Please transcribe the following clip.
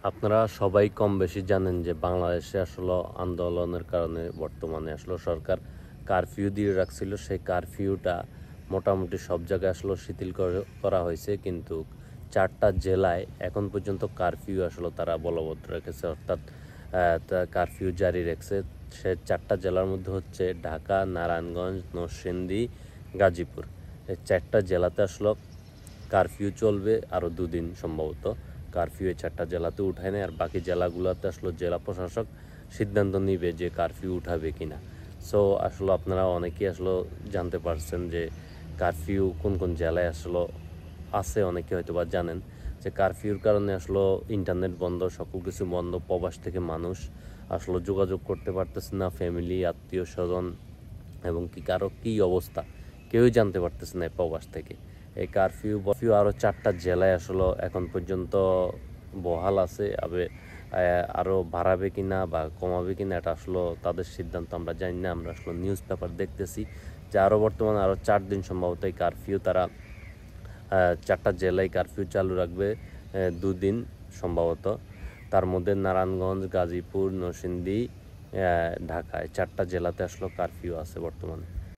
আপনারা সবাই কম বেশি জানেন যে বাংলাদেশে আসলে আন্দোলনের কারণে বর্তমানে আসলে সরকার কারফিউ দিয়ে রাখছিল। সেই কারফিউটা মোটামুটি সব জায়গায় আসলে শিথিল করা হয়েছে, কিন্তু 4টা জেলায় এখন পর্যন্ত কারফিউ আসলে তারা বলবৎ রেখেছে, অর্থাৎ কারফিউ জারি রেখেছে। সে 4টা জেলার মধ্যে হচ্ছে ঢাকা, নারায়ণগঞ্জ, নরসিংদী, গাজীপুর। এই 4টা জেলাতে আসলে কারফিউ চলবে আরও 2 দিন সম্ভবত। কারফিউ এই 4টা জেলাতে উঠায় নেয়, আর বাকি জেলাগুলোতে আসলে জেলা প্রশাসক সিদ্ধান্ত নিবে যে কারফিউ উঠাবে কিনা। সো আসলে আপনারা অনেকেই আসলে জানতে পারছেন যে কারফিউ কোন কোন জেলায় আসলে আছে। অনেকে হয়তো বা জানেন যে কারফিউর কারণে আসলে ইন্টারনেট বন্ধ, সকল কিছু বন্ধ। প্রবাস থেকে মানুষ আসলে যোগাযোগ করতে পারতেছে না, ফ্যামিলি, আত্মীয় স্বজন এবং কি কারো কী অবস্থা কেউই জানতে পারতেছে না প্রবাস থেকে। এই কারফিউ আরও 4টা জেলায় আসলে এখন পর্যন্ত বহাল আছে। আরও বাড়াবে কিনা বা কমাবে কিনা এটা আসলে তাদের সিদ্ধান্ত আমরা জানি না। আমরা আসলে নিউজ পেপার দেখতেছি যে আরও বর্তমানে আরও 4 দিন সম্ভবত এই কারফিউ তারা 4টা জেলায় কারফিউ চালু রাখবে 2 দিন সম্ভবত। তার মধ্যে নারায়ণগঞ্জ, গাজীপুর, নরসিংদী, ঢাকায় 4টা জেলাতে আসলে কারফিউ আছে বর্তমানে।